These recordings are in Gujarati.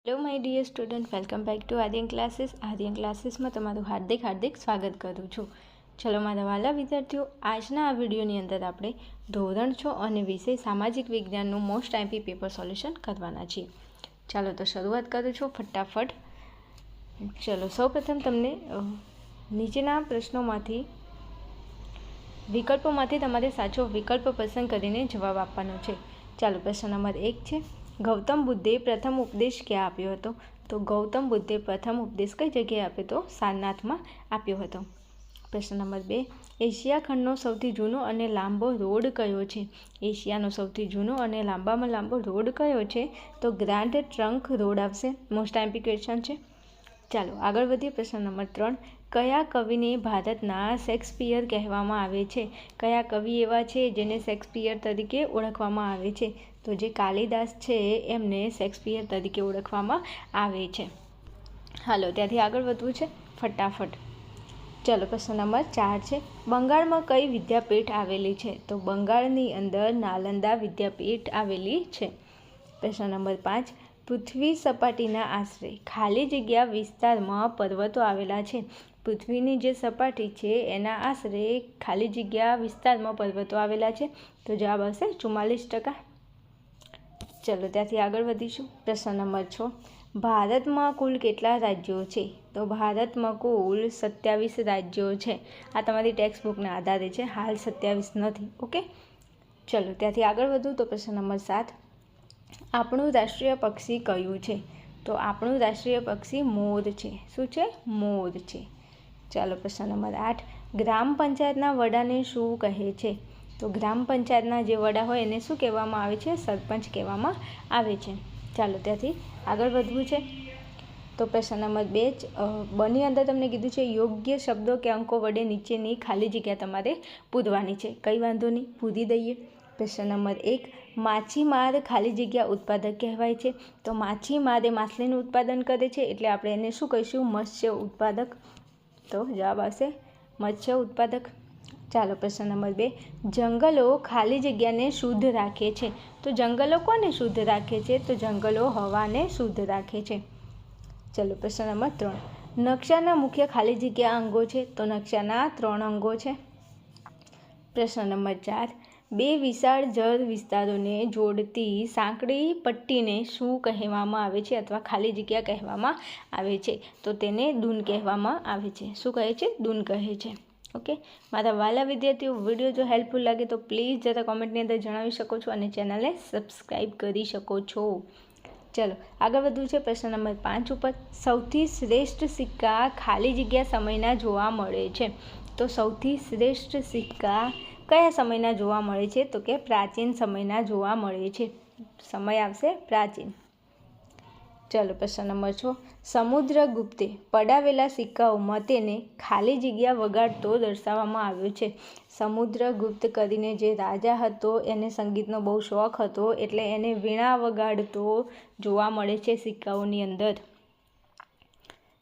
Hello my dear student, welcome back to Aryan classes. Aryan ક્લાસીસમાં તમારું હાર્દિક સ્વાગત કરું છું. ચલો મારા વાલા વિદ્યાર્થીઓ, આજના આ વિડીયોની અંદર આપણે ધોરણ 6 અને વિષય સામાજિક વિજ્ઞાનનું મોસ્ટ આઈપી પેપર સોલ્યુશન કરવાના છીએ. ચાલો તો શરૂઆત કરું છું ફટાફટ. ચલો સૌપ્રથમ તમને નીચેના પ્રશ્નોમાંથી વિકલ્પોમાંથી તમારે સાચો વિકલ્પ પસંદ કરીને જવાબ આપવાનો છે. ચાલો પ્રશ્ન નંબર 1 છે, ગૌતમ બુદ્ધે પ્રથમ ઉપદેશ ક્યાં આપ્યો હતો? તો ગૌતમ બુદ્ધે પ્રથમ ઉપદેશ કઈ જગ્યાએ આપ્યો હતો? સારનાથમાં આપ્યો હતો. પ્રશ્ન નંબર 2, એશિયા ખંડનો સૌથી જૂનો અને લાંબો રોડ કયો છે? એશિયાનો સૌથી જૂનો અને લાંબામાં લાંબો રોડ કયો છે? તો ગ્રાન્ડ ટ્રંક રોડ આવશે. મોસ્ટ આઈમ્પી ક્વેશ્ચન છે. ચાલો આગળ વધીએ. પ્રશ્ન નંબર 3, કયા કવિને ભારતના શેક્સપિયર કહેવામાં આવે છે? કયા કવિ એવા છે જેને શેક્સપિયર તરીકે ઓળખવામાં આવે છે? તો જે કાલિદાસ છે એમને શેક્સપિયર તરીકે ઓળખવામાં આવે છે. હાલો ત્યાંથી આગળ વધવું છે ફટાફટ. ચલો પ્રશ્ન નંબર 4 છે, બંગાળમાં કઈ વિદ્યાપીઠ આવેલી છે? તો બંગાળની અંદર નાલંદા વિદ્યાપીઠ આવેલી છે. પ્રશ્ન નંબર 5, પૃથ્વી સપાટીના આશરે ખાલી જગ્યા વિસ્તારમાં પર્વતો આવેલા છે. પૃથ્વીની જે સપાટી છે એના આશરે ખાલી જગ્યા વિસ્તારમાં પર્વતો આવેલા છે. તો જવાબ આવશે 44%. ચલો ત્યાંથી આગળ વધીશું. પ્રશ્ન નંબર 6, ભારતમાં કુલ કેટલા રાજ્યો છે? તો ભારતમાં કુલ 27 રાજ્યો છે. આ તમારી ટેક્સ્ટ બુકના આધારે છે, હાલ 27 નથી. ઓકે, ચલો ત્યાંથી આગળ વધું તો પ્રશ્ન નંબર 7, આપણું રાષ્ટ્રીય પક્ષી કયું છે? તો આપણું રાષ્ટ્રીય પક્ષી મોર છે. શું છે? મોર છે. ચાલો પ્રશ્ન નંબર 8, ગ્રામ પંચાયતના વડાને શું કહે છે? તો ગ્રામ પંચાયતના જે વડા હોય એને શું કહેવામાં આવે છે? સરપંચ કહેવામાં આવે છે. ચાલો ત્યાંથી આગળ વધવું છે. તો પ્રશ્ન નંબર 2 બની અંદર તમને કીધું છે યોગ્ય શબ્દો કે અંકો વડે નીચેની ખાલી જગ્યા તમારે પૂરવાની છે. કંઈ વાંધો નહીં, પૂરી દઈએ. પ્રશ્ન નંબર 1, માછીમાર ખાલી જગ્યા ઉત્પાદક કહેવાય છે. તો માછીમાર એ માછલીનું ઉત્પાદન કરે છે એટલે આપણે એને શું કહીશું? મત્સ્ય ઉત્પાદક. તો જવાબ આવશે મત્સ્ય ઉત્પાદક. ચાલો પ્રશ્ન નંબર 2, જંગલો ખાલી જગ્યાને શુદ્ધ રાખે છે. તો જંગલો કોને શુદ્ધ રાખે છે? તો જંગલો હવાને શુદ્ધ રાખે છે. ચલો પ્રશ્ન નંબર 3, નકશાના મુખ્ય ખાલી જગ્યા અંગો છે. તો નકશાના 3 અંગો છે. પ્રશ્ન નંબર 4, બે વિશાળ જળ વિસ્તારોને જોડતી સાંકડી પટ્ટીને શું કહેવામાં આવે છે અથવા ખાલી જગ્યા કહેવામાં આવે છે? તો તેને દૂન કહેવામાં આવે છે. શું કહે છે? દૂન કહે છે. ઓકે, મારા વાલા વિદ્યાર્થીઓ, વિડીયો જો હેલ્પફુલ લાગે તો પ્લીઝ જરા કોમેન્ટની અંદર જણાવી શકો છો અને ચેનલને સબસ્ક્રાઈબ કરી શકો છો. ચલો આગળ વધવું છે. પ્રશ્ન નંબર 5 ઉપર, સૌથી શ્રેષ્ઠ સિક્કા ખાલી જગ્યા સમયના જોવા મળે છે. તો સૌથી શ્રેષ્ઠ સિક્કા કયા સમયના જોવા મળે છે? તો કે પ્રાચીન સમયના જોવા મળે છે. સમય આવશે પ્રાચીન. ચલો પ્રશ્ન નંબર 6, સમુદ્રગુપ્તે પડાવેલા સિક્કાઓમાં તેને ખાલી જગ્યા વગાડતો દર્શાવવામાં આવ્યો છે. સમુદ્રગુપ્ત કરીને જે રાજા હતો એને સંગીતનો બહુ શોખ હતો એટલે એને વીણા વગાડતો જોવા મળે છે સિક્કાઓની અંદર.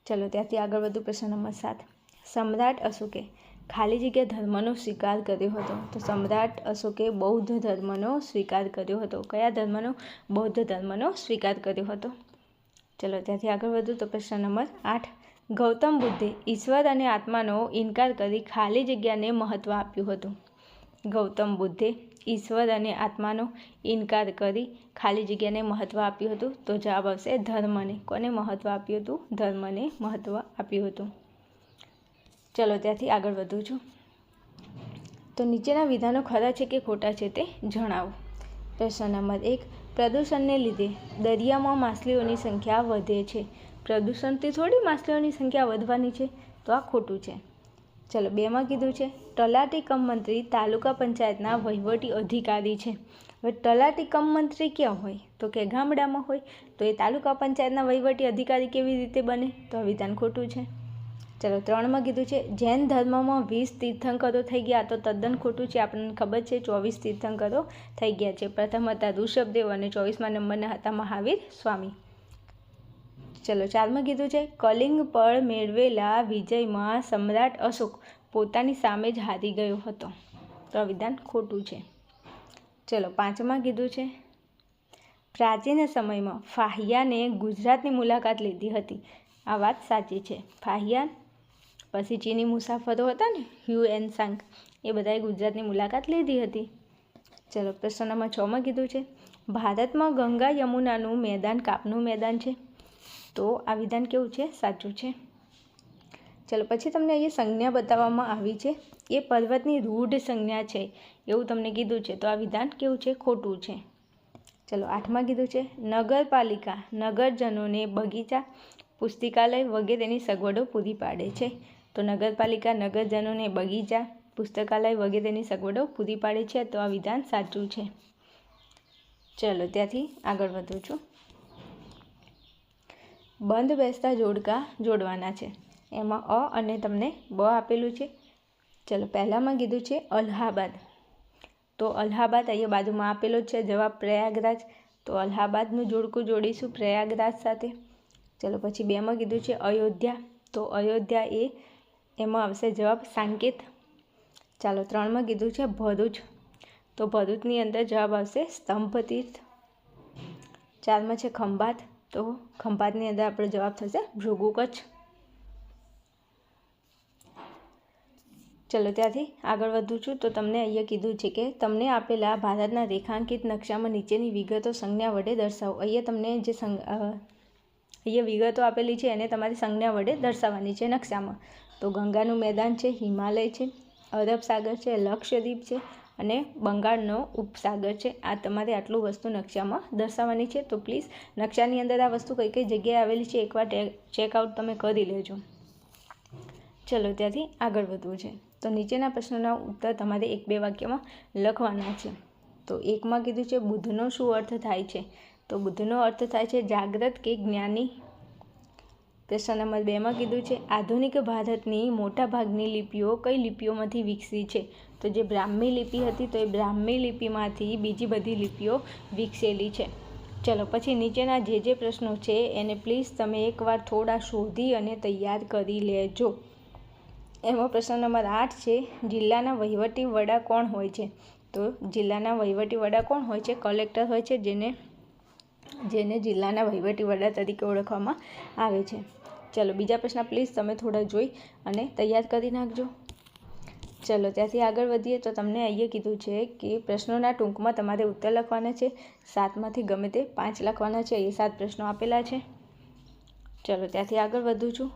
ચલો ત્યાંથી આગળ વધુ. પ્રશ્ન નંબર 7, સમ્રાટ અશોકે ખાલી જગ્યા ધર્મનો સ્વીકાર કર્યો હતો. તો સમ્રાટ અશોકે બૌદ્ધ ધર્મનો સ્વીકાર કર્યો હતો. કયા ધર્મનો? બૌદ્ધ ધર્મનો સ્વીકાર કર્યો હતો. ચલો ત્યાંથી આગળ વધુ તો પ્રશ્ન નંબર 8, ગૌતમ બુદ્ધે ઈશ્વર અને આત્માનો ઇનકાર કરી ખાલી જગ્યાને મહત્ત્વ આપ્યું હતું. ગૌતમ બુદ્ધે ઈશ્વર અને આત્માનો ઇનકાર કરી ખાલી જગ્યાને મહત્ત્વ આપ્યું હતું. તો જવાબ આવશે ધર્મને. કોને મહત્ત્વ આપ્યું હતું? ધર્મને મહત્ત્વ આપ્યું હતું. ચલો ત્યાંથી આગળ વધું છું. તો નીચેના વિધાનો ખરા છે કે ખોટા છે તે જણાવો. પ્રશ્ન નંબર 1, પ્રદૂષણને લીધે દરિયામાં માછલીઓની સંખ્યા વધે છે. પ્રદૂષણથી થોડી માછલીઓની સંખ્યા વધવાની છે, તો આ ખોટું છે. ચલો 2માં કીધું છે તલાટી કમ મંત્રી તાલુકા પંચાયતના વહીવટી અધિકારી છે. હવે તલાટી કમ મંત્રી ક્યાં હોય? તો કે ગામડામાં હોય. તો એ તાલુકા પંચાયતના વહીવટી અધિકારી કેવી રીતે બને? તો આ વિધાન ખોટું છે. ચલો 3માં કીધું છે જૈન ધર્મમાં 20 તીર્થંકરો થઈ ગયા. તો તદ્દન ખોટું છે. આપણને ખબર છે 24 તીર્થંકરો થઈ ગયા છે. પ્રથમ હતા ઋષભદેવ અને 24મા નંબરના હતા મહાવીર સ્વામી. ચલો 4માં કીધું છે કલિંગ પર મેળવેલા વિજયમાં સમ્રાટ અશોક પોતાની સામે જ હારી ગયો હતો. તો આ વિધાન ખોટું છે. ચલો 5માં કીધું છે પ્રાચીન સમયમાં ફાહિયાને ગુજરાતની મુલાકાત લીધી હતી. આ વાત સાચી છે. ફાહિયાન પછી ચીની મુસાફરો હતા ને હ્યુ એન સાંગ, એ બધાએ ગુજરાતની મુલાકાત લીધી હતી. ચલો પ્રશ્ન નંબર 6 કીધું છે ભારતમાં ગંગા યમુનાનું મેદાન કાપનું મેદાન છે. તો આ વિધાન કેવું છે? સાચું છે. ચલો પછી તમને અહીંયા સંજ્ઞા બતાવવામાં આવી છે. એ પર્વતની રૂઢ સંજ્ઞા છે એવું તમને કીધું છે. તો આ વિધાન કેવું છે? ખોટું છે. ચલો 8 કીધું છે નગરપાલિકા નગરજનોને બગીચા, પુસ્તકાલય વગેરેની સગવડો પૂરી પાડે છે. તો નગરપાલિકા નગરજનોને બગીચા, પુસ્તકાલય વગેરેની સગવડો પૂરી પાડે છે. તો આ વિધાન સાચું છે. ચલો ત્યાંથી આગળ વધું છું. બંધ બેસતા જોડકા જોડવાના છે. એમાં અ અને તમને બ આપેલું છે. ચલો પહેલામાં કીધું છે અલ્હાબાદ. તો અલ્હાબાદ અહીંયા બાજુમાં આપેલો છે. જવાબ પ્રયાગરાજ. તો અલ્હાબાદનું જોડકું જોડીશું પ્રયાગરાજ સાથે. ચલો પછી 2માં કીધું છે અયોધ્યા. તો અયોધ્યા એ એમાં આવશે જવાબ સાંકેત. ચાલો 3માં કીધું છે ભરૂચ. તો ભરૂચની અંદર જવાબ આવશે સ્તંભતીર્થ. 4માં છે ખંભાત. તો ખંભાતની અંદર આપણો જવાબ થશે ભૃગુ કચ્છ. ચલો ત્યાંથી આગળ વધું છું. તો તમને અહીંયા કીધું છે કે તમને આપેલા ભારતના રેખાંકિત નકશામાં નીચેની વિગતો સંજ્ઞા વડે દર્શાવો. અહીંયા તમને જે અહીંયા વિગતો આપેલી છે એને તમારી સંજ્ઞા વડે દર્શાવવાની છે નકશામાં. તો ગંગાનું મેદાન છે, હિમાલય છે, અરબ સાગર છે, લક્ષદ્વીપ છે અને બંગાળનો ઉપસાગર છે. આ તમારે આટલું વસ્તુ નકશામાં દર્શાવવાની છે. તો પ્લીઝ નકશાની અંદર આ વસ્તુ કઈ કઈ જગ્યાએ આવેલી છે એકવાર ચેકઆઉટ તમે કરી લેજો. ચલો ત્યાંથી આગળ વધવું છે. તો નીચેના પ્રશ્નોના ઉત્તર તમારે 1-2 વાક્યમાં લખવાના છે. તો 1માં કીધું છે બુદ્ધનો શું અર્થ થાય છે? તો બુદ્ધનો અર્થ થાય છે જાગ્રત કે જ્ઞાની. પ્રશ્ન નંબર 2માં કીધું છે આધુનિક ભારતની મોટાભાગની લિપિઓ કઈ લિપિઓમાંથી વિકસી છે? તો જે બ્રાહ્મી લિપિ હતી તો એ બ્રાહ્મી લિપિમાંથી બીજી બધી લિપિઓ વિકસેલી છે. ચલો પછી નીચેના જે પ્રશ્નો છે એને પ્લીઝ તમે એકવાર થોડા શોધી અને તૈયાર કરી લેજો. એમાં પ્રશ્ન નંબર 8 છે જિલ્લાના વહીવટી વડા કોણ હોય છે? તો જિલ્લાના વહીવટી વડા કોણ હોય છે? કલેક્ટર હોય છે, જેને જિલ્લાના વહીવટી વડા તરીકે ઓળખવામાં આવે છે. ચલો બીજા પ્રશ્ન પ્લીઝ તમે થોડા જોઈ અને તૈયાર કરી નાખજો. ચલો ત્યાંથી આગળ વધીએ. તો તમને અહીંયા કીધું છે કે પ્રશ્નોના ટૂંકમાં તમારે ઉત્તર લખવાના છે. 7માંથી ગમે તે 5 લખવાના છે. એ 7 પ્રશ્નો આપેલા છે. ચલો ત્યાંથી આગળ વધું છું.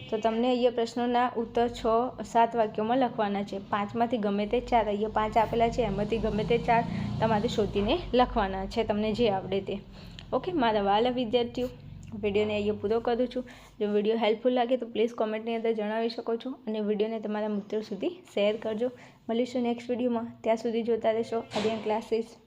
તો તમને અહીંયા પ્રશ્નોના ઉત્તર 6-7 વાક્યોમાં લખવાના છે. 5માંથી ગમે તે 4, અહીંયા 5 આપેલા છે એમાંથી ગમે તે 4 તમારે શોધીને લખવાના છે તમને જે આવડે તે. ઓકે મારા વાલા વિદ્યાર્થીઓ, વિડીયોને અહીંયા પૂરો કરું છું. જો વિડીયો હેલ્પફુલ લાગે તો પ્લીઝ કોમેન્ટની અંદર જણાવી શકો છો અને વિડીયોને તમારા મિત્રો સુધી શેર કરજો. મળીશું નેક્સ્ટ વિડીયોમાં. ત્યાં સુધી જોતા રહેશો આર્યન ક્લાસીસ.